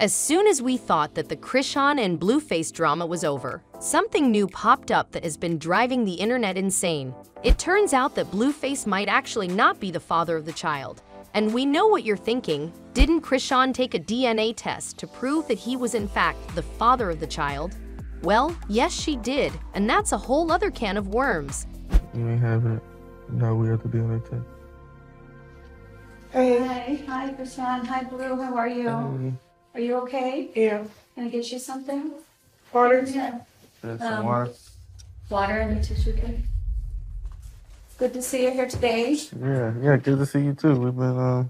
As soon as we thought that the Chrisean and BlueFace drama was over, something new popped up that has been driving the internet insane. It turns out that BlueFace might actually not be the father of the child. And we know what you're thinking. Didn't Chrisean take a DNA test to prove that he was in fact the father of the child? Well, yes she did, and that's a whole other can of worms. You ain't have it. No, we have to DNA test. Hey. Hi, Chrisean. Hi, Blue. How are you? Hey. Are you okay? Yeah. Can I get you something? Water? Yeah. Some water. Water and a tissue case. Good to see you here today. Yeah, good to see you too. We've been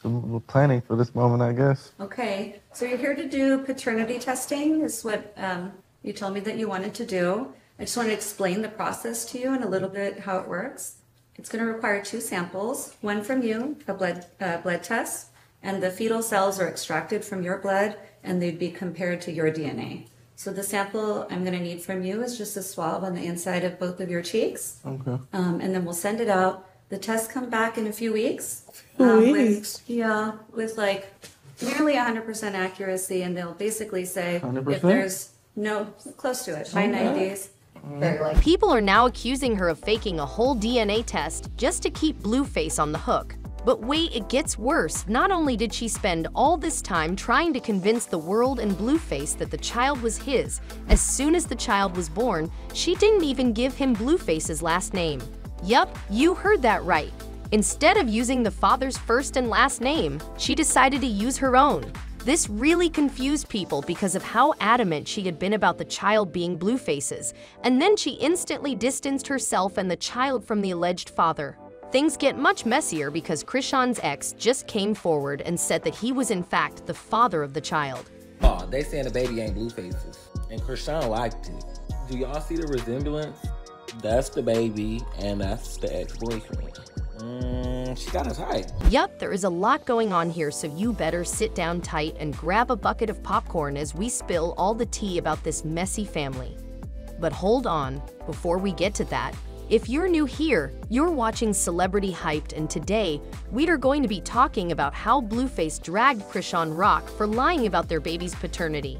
we're planning for this moment, I guess. Okay. So you're here to do paternity testing is what you told me that you wanted to do. I just want to explain the process to you and a little bit how it works. It's going to require 2 samples, one from you, a blood test, and the fetal cells are extracted from your blood and they'd be compared to your DNA. So the sample I'm going to need from you is just a swab on the inside of both of your cheeks. Okay. And then we'll send it out. The tests come back in a few weeks. With like nearly 100% accuracy, and they'll basically say 100%? if there's no, close to it, high 90s. People are now accusing her of faking a whole DNA test just to keep BlueFace on the hook. But wait, it gets worse. Not only did she spend all this time trying to convince the world and BlueFace that the child was his, as soon as the child was born, she didn't even give him BlueFace's last name. Yup, you heard that right. Instead of using the father's first and last name, she decided to use her own. This really confused people because of how adamant she had been about the child being BlueFace's, and then she instantly distanced herself and the child from the alleged father. Things get much messier because Chrisean's ex just came forward and said that he was in fact the father of the child. Oh, they saying the baby ain't BlueFace's, and Chrisean liked it. Do y'all see the resemblance? That's the baby, and that's the ex-boyfriend. She got a type. Yup, there is a lot going on here, so you better sit down tight and grab a bucket of popcorn as we spill all the tea about this messy family. But hold on, before we get to that, if you're new here, you're watching Celebrity Hyped, and today, we are going to be talking about how BlueFace dragged ChriseanRock for lying about their baby's paternity.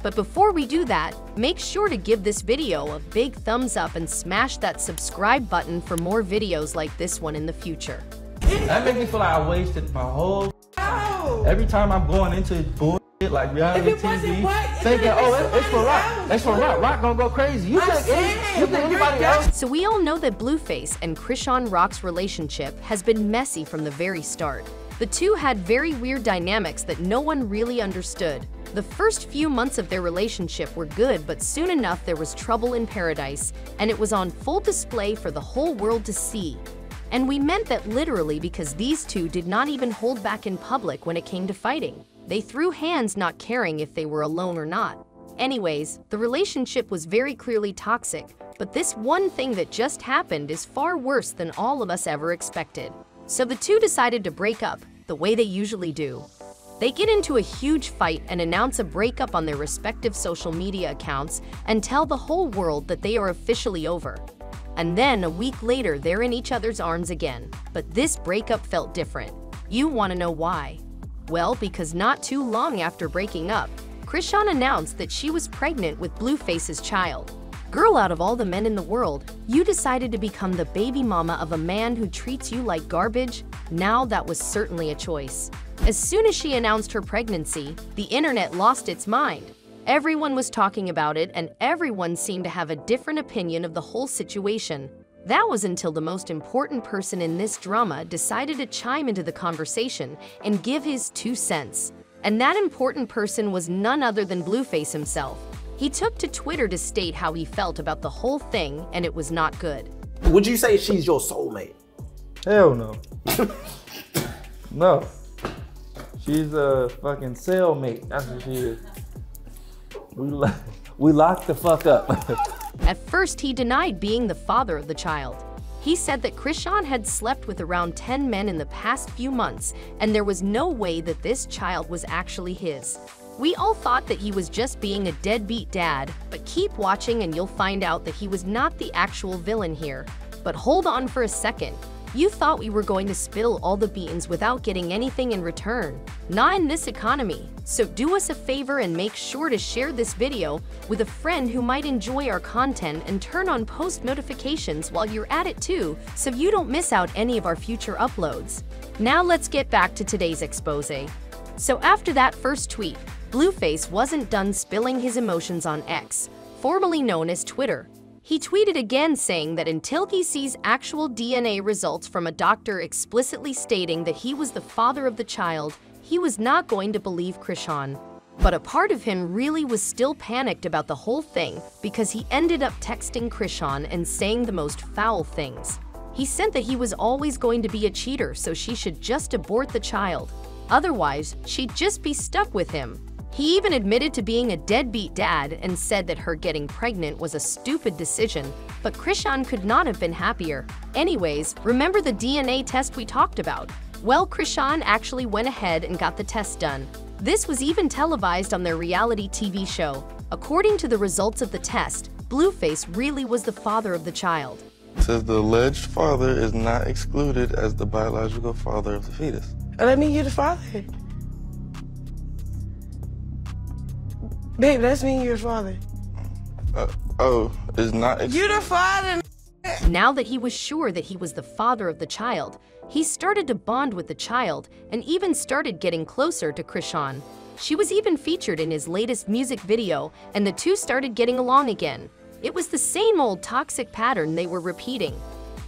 But before we do that, make sure to give this video a big thumbs up and smash that subscribe button for more videos like this one in the future. That makes me feel like I wasted my whole every time I'm going into bullshit like reality TV, thinking, oh, it's for Rock. It's for Rock. Rock gonna go crazy. You think anybody else? So we all know that BlueFace and ChriseanRock's relationship has been messy from the very start. The two had very weird dynamics that no one really understood. The first few months of their relationship were good, but soon enough there was trouble in paradise, and it was on full display for the whole world to see. And we meant that literally, because these two did not even hold back in public when it came to fighting. They threw hands, not caring if they were alone or not. Anyways, the relationship was very clearly toxic, but this one thing that just happened is far worse than all of us ever expected. So the two decided to break up, the way they usually do. They get into a huge fight and announce a breakup on their respective social media accounts and tell the whole world that they are officially over. And then a week later, they're in each other's arms again. But this breakup felt different. You want to know why? Well, because not too long after breaking up, Chrisean announced that she was pregnant with BlueFace's child. Girl, out of all the men in the world, you decided to become the baby mama of a man who treats you like garbage? Now that was certainly a choice. As soon as she announced her pregnancy, the internet lost its mind. Everyone was talking about it, and everyone seemed to have a different opinion of the whole situation. That was until the most important person in this drama decided to chime into the conversation and give his 2 cents. And that important person was none other than BlueFace himself. He took to Twitter to state how he felt about the whole thing, and it was not good. Would you say she's your soulmate? Hell no. No. She's a fucking cellmate. That's what she is. We locked the fuck up. At first, he denied being the father of the child. He said that Chrisean had slept with around 10 men in the past few months, and there was no way that this child was actually his. We all thought that he was just being a deadbeat dad, but keep watching and you'll find out that he was not the actual villain here. But hold on for a second. You thought we were going to spill all the beans without getting anything in return. Not in this economy. So do us a favor and make sure to share this video with a friend who might enjoy our content and turn on post notifications while you're at it too, so you don't miss out any of our future uploads. Now let's get back to today's expose. So after that first tweet, BlueFace wasn't done spilling his emotions on X, formerly known as Twitter. He tweeted again saying that until he sees actual DNA results from a doctor explicitly stating that he was the father of the child, he was not going to believe Chrisean. But a part of him really was still panicked about the whole thing because he ended up texting Chrisean and saying the most foul things. He said that he was always going to be a cheater, so she should just abort the child. Otherwise, she'd just be stuck with him. He even admitted to being a deadbeat dad and said that her getting pregnant was a stupid decision, but Chrisean could not have been happier. Anyways, remember the DNA test we talked about? Well, Chrisean actually went ahead and got the test done. This was even televised on their reality TV show. According to the results of the test, BlueFace really was the father of the child. It says the alleged father is not excluded as the biological father of the fetus. That mean you're the father. Babe, that's mean you're the father. Is not. You're the father. Now that he was sure that he was the father of the child, he started to bond with the child and even started getting closer to Chrisean. She was even featured in his latest music video, and the two started getting along again. It was the same old toxic pattern they were repeating,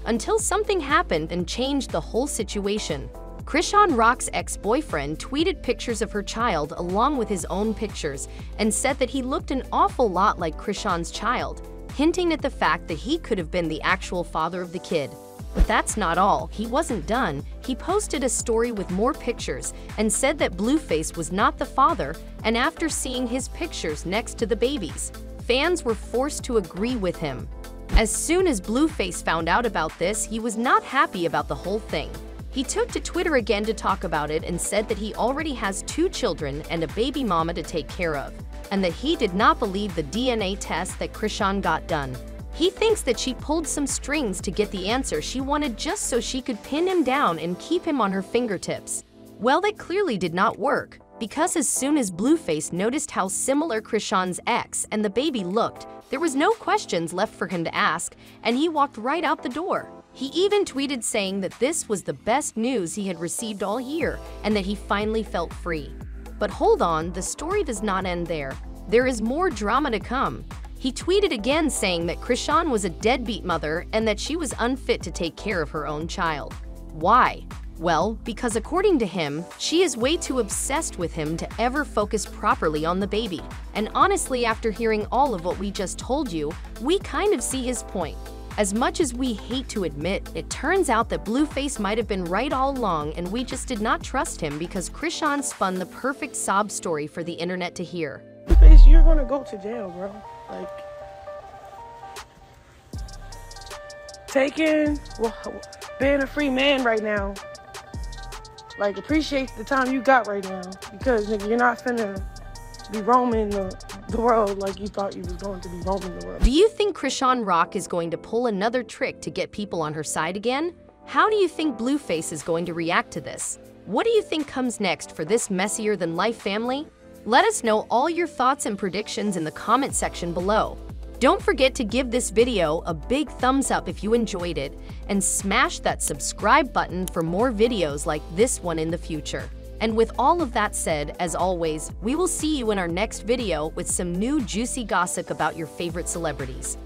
until something happened and changed the whole situation. ChriseanRock's ex-boyfriend tweeted pictures of her child along with his own pictures and said that he looked an awful lot like Chrisean's child, hinting at the fact that he could have been the actual father of the kid. But that's not all. He wasn't done. He posted a story with more pictures and said that BlueFace was not the father, and after seeing his pictures next to the babies, fans were forced to agree with him. As soon as BlueFace found out about this, he was not happy about the whole thing. He took to Twitter again to talk about it and said that he already has 2 children and a baby mama to take care of, and that he did not believe the DNA test that Chrisean got done. He thinks that she pulled some strings to get the answer she wanted just so she could pin him down and keep him on her fingertips. Well, that clearly did not work, because as soon as BlueFace noticed how similar Chrisean's ex and the baby looked, there was no questions left for him to ask, and he walked right out the door. He even tweeted saying that this was the best news he had received all year and that he finally felt free. But hold on, the story does not end there. There is more drama to come. He tweeted again saying that Chrisean was a deadbeat mother and that she was unfit to take care of her own child. Why? Well, because according to him, she is way too obsessed with him to ever focus properly on the baby. And honestly, after hearing all of what we just told you, we kind of see his point. As much as we hate to admit, it turns out that BlueFace might have been right all along and we just did not trust him because Chrisean spun the perfect sob story for the internet to hear. BlueFace, you're gonna go to jail, bro. Like, being a free man right now. Like, appreciate the time you got right now, because nigga, you're not finna be roaming the world like you thought you was going to be roaming the world. Do you think ChriseanRock is going to pull another trick to get people on her side again? How do you think BlueFace is going to react to this? What do you think comes next for this messier-than-life family? Let us know all your thoughts and predictions in the comment section below. Don't forget to give this video a big thumbs up if you enjoyed it, and smash that subscribe button for more videos like this one in the future. And with all of that said, as always, we will see you in our next video with some new juicy gossip about your favorite celebrities.